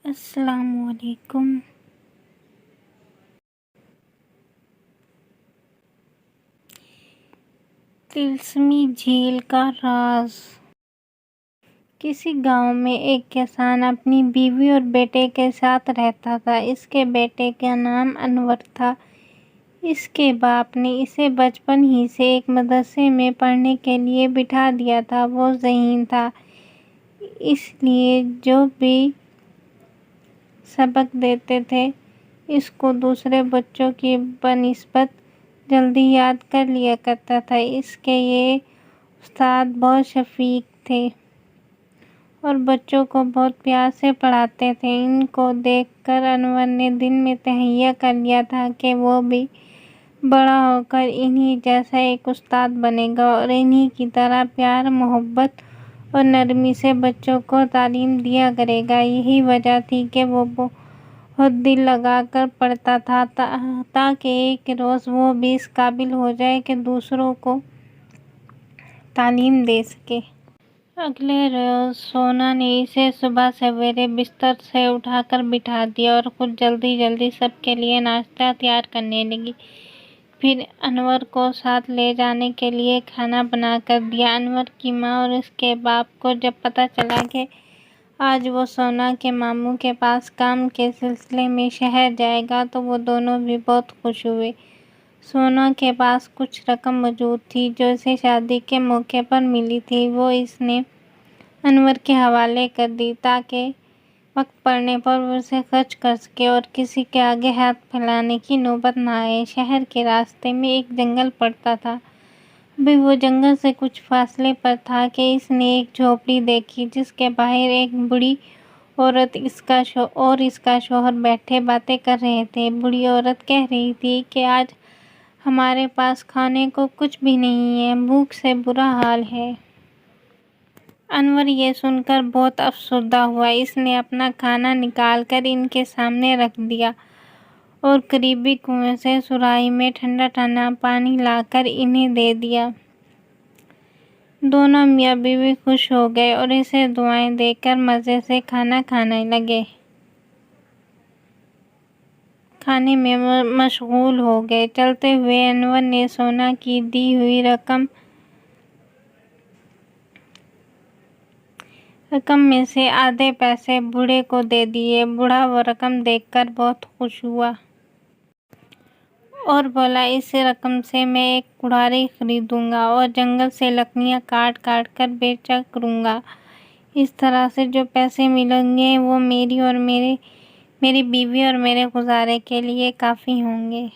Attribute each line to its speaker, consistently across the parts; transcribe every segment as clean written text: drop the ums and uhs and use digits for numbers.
Speaker 1: السلام علیکم۔ طلسمی جھیل کا راز۔ کسی گاؤں میں ایک کسان اپنی بیوی اور بیٹے کے ساتھ رہتا تھا۔ اس کے بیٹے کا نام انور تھا۔ اس کے باپ نے اسے بچپن ہی سے ایک مدرسے میں پڑھنے کے لیے بٹھا دیا تھا۔ وہ ذہین تھا، اس لیے جو بھی سبق دیتے تھے اس کو دوسرے بچوں کی بنسبت جلدی یاد کر لیا کرتا تھا۔ اس کے یہ استاد بہت شفیق تھے اور بچوں کو بہت پیار سے پڑھاتے تھے۔ ان کو دیکھ کر انور نے دل میں تہیہ کر لیا تھا کہ وہ بھی بڑا ہو کر انہی جیسا ایک استاد بنے گا اور انہی کی طرح پیار، محبت اور نرمی سے بچوں کو تعلیم دیا کرے گا۔ یہی وجہ تھی کہ وہ بہت دل لگا کر پڑھتا تھا تاکہ ایک روز وہ بھی اس قابل ہو جائے کہ دوسروں کو تعلیم دے سکے۔ اگلے روز سونا نے اسے صبح سویرے بستر سے اٹھا کر بٹھا دیا اور خود جلدی جلدی سب کے لیے ناشتہ تیار کرنے لگی۔ پھر انور کو ساتھ لے جانے کے لیے کھانا بنا کر دیا۔ انور کی ماں اور اس کے باپ کو جب پتہ چلا کہ آج وہ سونا کے ماموں کے پاس کام کے سلسلے میں شہر جائے گا تو وہ دونوں بھی بہت خوش ہوئے۔ سونا کے پاس کچھ رقم موجود تھی جو اسے شادی کے موقع پر ملی تھی۔ وہ اس نے انور کے حوالے کر دی تاکہ وقت پڑنے پر وہ اسے خرچ کر سکے اور کسی کے آگے ہاتھ پھیلانے کی نوبت نہ آئے۔ شہر کے راستے میں ایک جنگل پڑتا تھا۔ ابھی وہ جنگل سے کچھ فاصلے پر تھا کہ اس نے ایک جھونپڑی دیکھی جس کے باہر ایک بوڑھی عورت اور اس کا شوہر بیٹھے باتیں کر رہے تھے۔ بوڑھی عورت کہہ رہی تھی کہ آج ہمارے پاس کھانے کو کچھ بھی نہیں ہے، بھوک سے برا حال ہے۔ انور یہ سن کر بہت افسردہ ہوا۔ اس نے اپنا کھانا نکال کر ان کے سامنے رکھ دیا اور قریبی کنویں سے سراہی میں ٹھنڈا ٹھنڈا پانی لا کر انہیں دے دیا۔ دونوں میاں بیوی خوش ہو گئے اور اسے دعائیں دے کر مزے سے کھانا کھانے لگے۔ کھانے میں مشغول ہو گئے۔ چلتے ہوئے انور نے سونا کی دی ہوئی رقم میں سے آدھے پیسے بوڑھے کو دے دیے۔ بوڑھا وہ رقم دیکھ کر بہت خوش ہوا اور بولا، اس رقم سے میں ایک کڑھائی خریدوں گا اور جنگل سے لکڑیاں کاٹ کاٹ کر بیچا کروں گا۔ اس طرح سے جو پیسے ملیں گے وہ میری بیوی اور میرے گزارے کے لیے کافی ہوں گے۔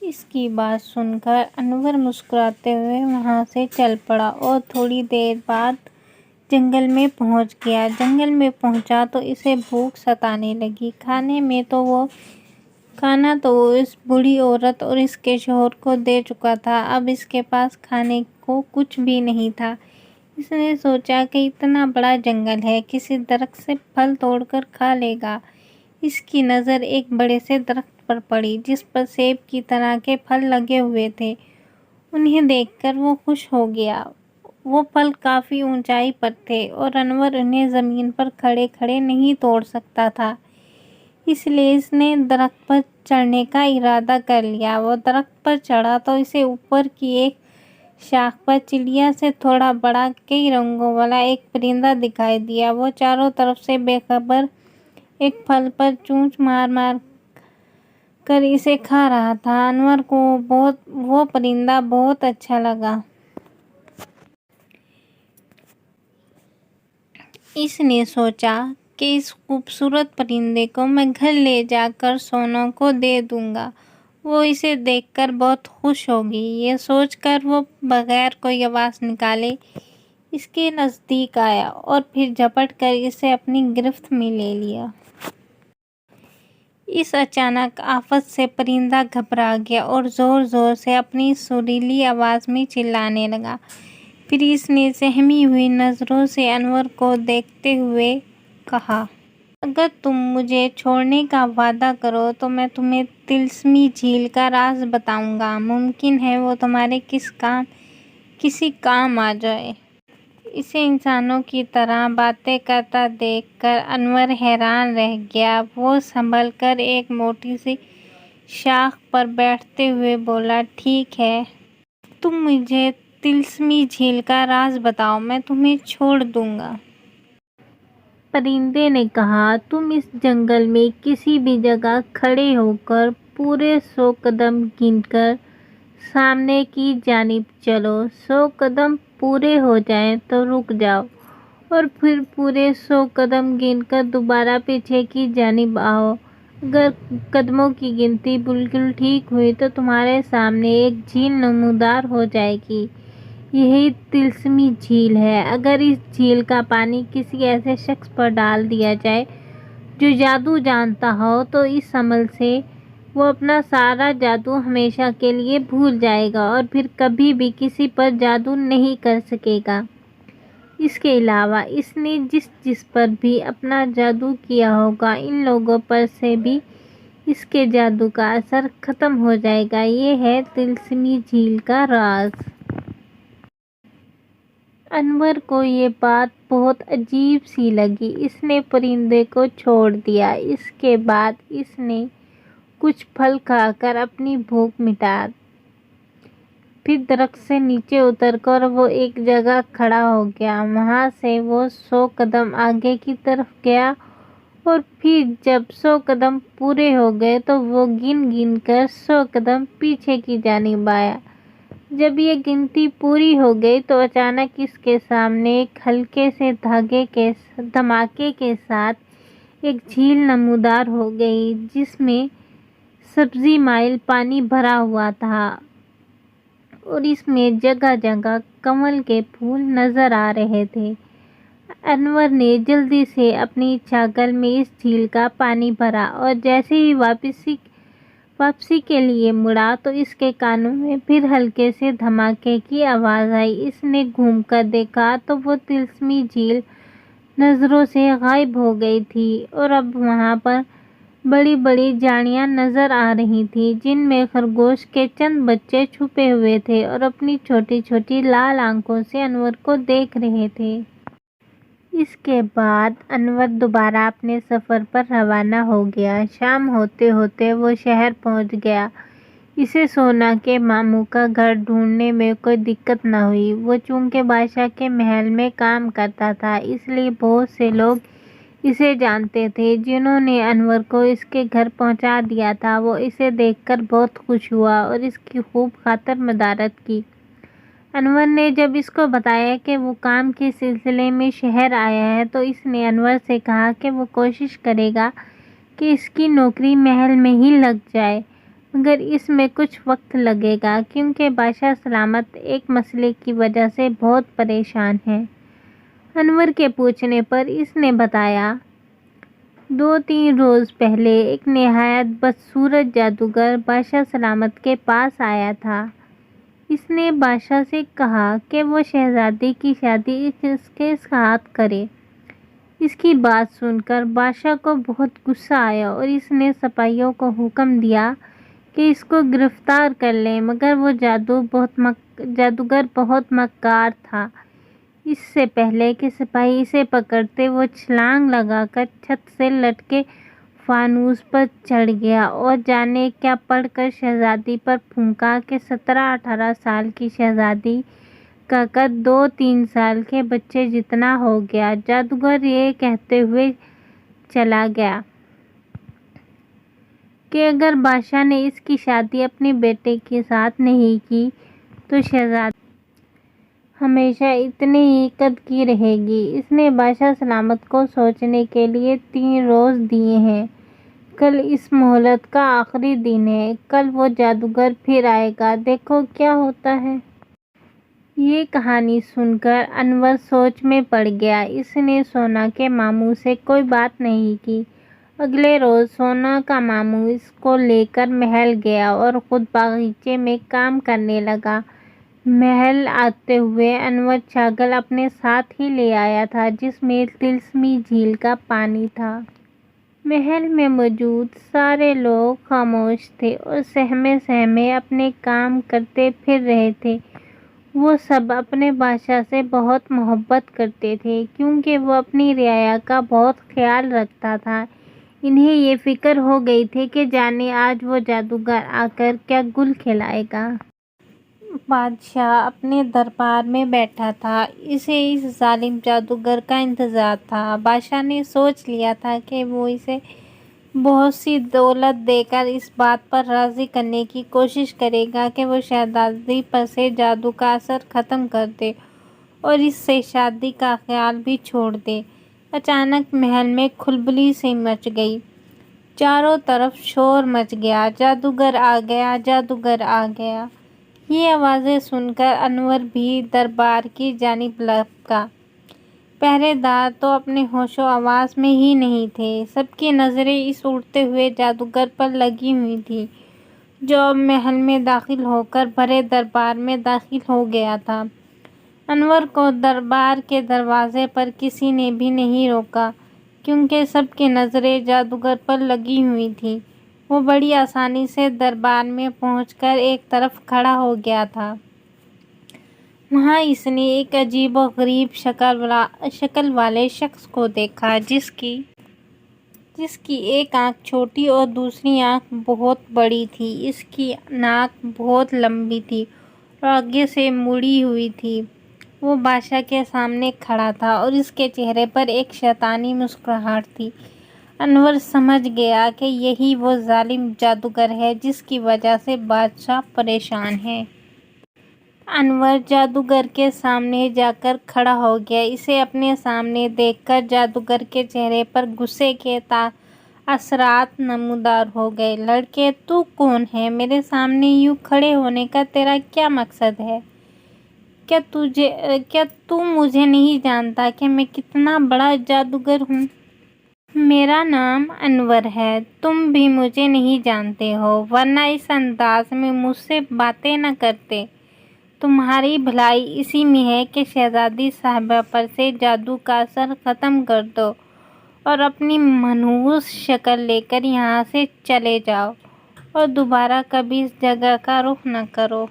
Speaker 1: اس کی بات سن کر انور مسکراتے ہوئے وہاں سے چل پڑا اور تھوڑی دیر بعد جنگل میں پہنچ گیا۔ جنگل میں پہنچا تو اسے بھوک ستانے لگی۔ کھانا تو وہ اس بوڑھی عورت اور اس کے شوہر کو دے چکا تھا، اب اس کے پاس کھانے کو کچھ بھی نہیں تھا۔ اس نے سوچا کہ اتنا بڑا جنگل ہے، کسی درخت سے پھل توڑ کر کھا لے گا۔ اس کی نظر ایک بڑے سے درخت پر پڑی جس پر سیب کی طرح کے پھل لگے ہوئے تھے۔ انہیں دیکھ کر وہ خوش ہو گیا۔ وہ پھل کافی اونچائی پر تھے اور انور انہیں زمین پر کھڑے کھڑے نہیں توڑ سکتا تھا، اس لیے اس نے درخت پر چڑھنے کا ارادہ کر لیا۔ وہ درخت پر چڑھا تو اسے اوپر کی ایک شاخ پر چڑیا سے تھوڑا بڑا کئی رنگوں والا ایک پرندہ دکھائی دیا۔ وہ چاروں طرف سے بے خبر ایک پھل پر چونچ مار مار کر اسے کھا رہا تھا۔ انور کو وہ پرندہ بہت اچھا لگا۔ اس نے سوچا کہ اس خوبصورت پرندے کو میں گھر لے جا کر سونا کو دے دوں گا، وہ اسے دیکھ کر بہت خوش ہوگی۔ یہ سوچ کر وہ بغیر کوئی آواز نکالے اس کے نزدیک آیا اور پھر جھپٹ کر اسے اپنی گرفت میں لے لیا۔ اس اچانک آفت سے پرندہ گھبرا گیا اور زور زور سے اپنی سریلی آواز میں چلانے لگا۔ پھر اس نے سہمی ہوئی نظروں سے انور کو دیکھتے ہوئے کہا، اگر تم مجھے چھوڑنے کا وعدہ کرو تو میں تمہیں طلسمی جھیل کا راز بتاؤں گا، ممکن ہے وہ تمہارے کسی کام آ جائے۔ اسے انسانوں کی طرح باتیں کرتا دیکھ کر انور حیران رہ گیا۔ وہ سنبھل کر ایک موٹی سی شاخ پر بیٹھتے ہوئے بولا، ٹھیک ہے، تم مجھے طلسمی جھیل کا راز بتاؤ، میں تمہیں چھوڑ دوں گا۔ پرندے نے کہا، تم اس جنگل میں کسی بھی جگہ کھڑے ہو کر پورے 100 قدم گن کر سامنے کی جانب چلو، 100 قدم پورے ہو جائیں تو رک جاؤ اور پھر پورے 100 قدم گن کر دوبارہ پیچھے کی جانب آؤ۔ اگر قدموں کی گنتی بالکل ٹھیک ہوئی تو تمہارے سامنے ایک جھیل نمودار ہو جائے گی۔ یہی طلسمی جھیل ہے۔ اگر اس جھیل کا پانی کسی ایسے شخص پر ڈال دیا جائے جو جادو جانتا ہو تو اس عمل سے وہ اپنا سارا جادو ہمیشہ کے لیے بھول جائے گا اور پھر کبھی بھی کسی پر جادو نہیں کر سکے گا۔ اس کے علاوہ اس نے جس پر بھی اپنا جادو کیا ہوگا، ان لوگوں پر سے بھی اس کے جادو کا اثر ختم ہو جائے گا۔ یہ ہے طلسمی جھیل کا راز۔ انور کو یہ بات بہت عجیب سی لگی۔ اس نے پرندے کو چھوڑ دیا۔ اس کے بعد اس نے کچھ پھل کھا کر اپنی بھوک مٹا۔ پھر درخت سے نیچے اتر کر وہ ایک جگہ کھڑا ہو گیا۔ وہاں سے وہ 100 قدم آگے کی طرف گیا اور پھر جب 100 قدم پورے ہو گئے تو وہ گن گن کر 100 قدم پیچھے کی جانب آیا۔ جب یہ گنتی پوری ہو گئی تو اچانک اس کے سامنے ایک ہلکے سے دھماکے کے ساتھ ایک جھیل نمودار ہو گئی جس میں سبزی مائل پانی بھرا ہوا تھا اور اس میں جگہ جگہ کنول کے پھول نظر آ رہے تھے۔ انور نے جلدی سے اپنی چھاگل میں اس جھیل کا پانی بھرا اور جیسے ہی واپسی کے لیے مڑا تو اس کے کانوں میں پھر ہلکے سے دھماکے کی آواز آئی۔ اس نے گھوم کر دیکھا تو وہ طلسمی جھیل نظروں سے غائب ہو گئی تھی اور اب وہاں پر بڑی بڑی جھاڑیاں نظر آ رہی تھیں جن میں خرگوش کے چند بچے چھپے ہوئے تھے اور اپنی چھوٹی چھوٹی لال آنکھوں سے انور کو دیکھ رہے تھے۔ اس کے بعد انور دوبارہ اپنے سفر پر روانہ ہو گیا۔ شام ہوتے ہوتے وہ شہر پہنچ گیا۔ اسے سونا کے ماموں کا گھر ڈھونڈنے میں کوئی دقت نہ ہوئی۔ وہ چونکہ بادشاہ کے محل میں کام کرتا تھا اس لیے بہت سے لوگ اسے جانتے تھے۔ جنہوں نے انور کو اس کے گھر پہنچا دیا تھا وہ اسے دیکھ کر بہت خوش ہوا اور اس کی خوب خاطر مدارت کی۔ انور نے جب اس کو بتایا کہ وہ کام کے سلسلے میں شہر آیا ہے تو اس نے انور سے کہا کہ وہ کوشش کرے گا کہ اس کی نوکری محل میں ہی لگ جائے، مگر اس میں کچھ وقت لگے گا کیونکہ بادشاہ سلامت ایک مسئلے کی وجہ سے بہت پریشان ہے۔ انور کے پوچھنے پر اس نے بتایا، 2-3 روز پہلے ایک نہایت بدصورت جادوگر بادشاہ سلامت کے پاس آیا تھا۔ اس نے بادشاہ سے کہا کہ وہ شہزادی کی شادی اس کے ساتھ کرے۔ اس کی بات سن کر بادشاہ کو بہت غصہ آیا اور اس نے سپاہیوں کو حکم دیا کہ اس کو گرفتار کر لیں، مگر وہ جادوگر بہت مکار تھا۔ اس سے پہلے کہ سپاہی اسے پکڑتے وہ چھلانگ لگا کر چھت سے لٹکے فانوس پر چڑھ گیا اور جانے کیا پڑھ کر شہزادی پر پھونکا کہ 17-18 سال کی شہزادی کا قد 2-3 سال کے بچے جتنا ہو گیا۔ جادوگر یہ کہتے ہوئے چلا گیا کہ اگر بادشاہ نے اس کی شادی اپنے بیٹے کے ساتھ نہیں کی تو شہزادی ہمیشہ اتنے ہی قد کی رہے گی۔ اس نے بادشاہ سلامت کو سوچنے کے لیے 3 روز دیے ہیں۔ کل اس مہلت کا آخری دن ہے۔ کل وہ جادوگر پھر آئے گا، دیکھو کیا ہوتا ہے۔ یہ کہانی سن کر انور سوچ میں پڑ گیا۔ اس نے سونا کے ماموں سے کوئی بات نہیں کی۔ اگلے روز سونا کا ماموں اس کو لے کر محل گیا اور خود باغیچے میں کام کرنے لگا۔ محل آتے ہوئے انور چھاگل اپنے ساتھ ہی لے آیا تھا جس میں طلسمی جھیل کا پانی تھا۔ محل میں موجود سارے لوگ خاموش تھے اور سہمے سہمے اپنے کام کرتے پھر رہے تھے۔ وہ سب اپنے بادشاہ سے بہت محبت کرتے تھے کیونکہ وہ اپنی رعایا کا بہت خیال رکھتا تھا۔ انہیں یہ فکر ہو گئی تھی کہ جانے آج وہ جادوگر آ کر کیا گل کھلائے گا۔ بادشاہ اپنے دربار میں بیٹھا تھا، اسے اس ظالم جادوگر کا انتظار تھا۔ بادشاہ نے سوچ لیا تھا کہ وہ اسے بہت سی دولت دے کر اس بات پر راضی کرنے کی کوشش کرے گا کہ وہ شہزادی پر سے جادو کا اثر ختم کر دے اور اس سے شادی کا خیال بھی چھوڑ دے۔ اچانک محل میں کھلبلی سی مچ گئی، چاروں طرف شور مچ گیا، جادوگر آ گیا، جادوگر آ گیا۔ یہ آوازیں سن کر انور بھی دربار کی جانب لپکا۔ پہرے دار تو اپنے ہوش و حواس میں ہی نہیں تھے، سب کی نظریں اس اڑتے ہوئے جادوگر پر لگی ہوئی تھیں جو اب محل میں داخل ہو کر بھرے دربار میں داخل ہو گیا تھا۔ انور کو دربار کے دروازے پر کسی نے بھی نہیں روکا کیونکہ سب کی نظریں جادوگر پر لگی ہوئی تھیں۔ وہ بڑی آسانی سے دربار میں پہنچ کر ایک طرف کھڑا ہو گیا تھا۔ وہاں اس نے ایک عجیب و غریب شکل والے شخص کو دیکھا جس کی ایک آنکھ چھوٹی اور دوسری آنکھ بہت بڑی تھی۔ اس کی ناک بہت لمبی تھی اور آگے سے مڑی ہوئی تھی۔ وہ بادشاہ کے سامنے کھڑا تھا اور اس کے چہرے پر ایک شیطانی مسکراہٹ تھی۔ انور سمجھ گیا کہ یہی وہ ظالم جادوگر ہے جس کی وجہ سے بادشاہ پریشان ہے۔ انور جادوگر کے سامنے جا کر کھڑا ہو گیا۔ اسے اپنے سامنے دیکھ کر جادوگر کے چہرے پر غصے کے اثرات نمودار ہو گئے۔ لڑکے، تو کون ہے؟ میرے سامنے یوں کھڑے ہونے کا تیرا کیا مقصد ہے؟ کیا تو مجھے نہیں جانتا کہ میں کتنا بڑا جادوگر ہوں؟ میرا نام انور ہے، تم بھی مجھے نہیں جانتے ہو، ورنہ اس انداز میں مجھ سے باتیں نہ کرتے۔ تمہاری بھلائی اسی میں ہے کہ شہزادی صاحبہ پر سے جادو کا اثر ختم کر دو اور اپنی منحوس شکل لے کر یہاں سے چلے جاؤ اور دوبارہ کبھی اس جگہ کا رخ نہ کرو۔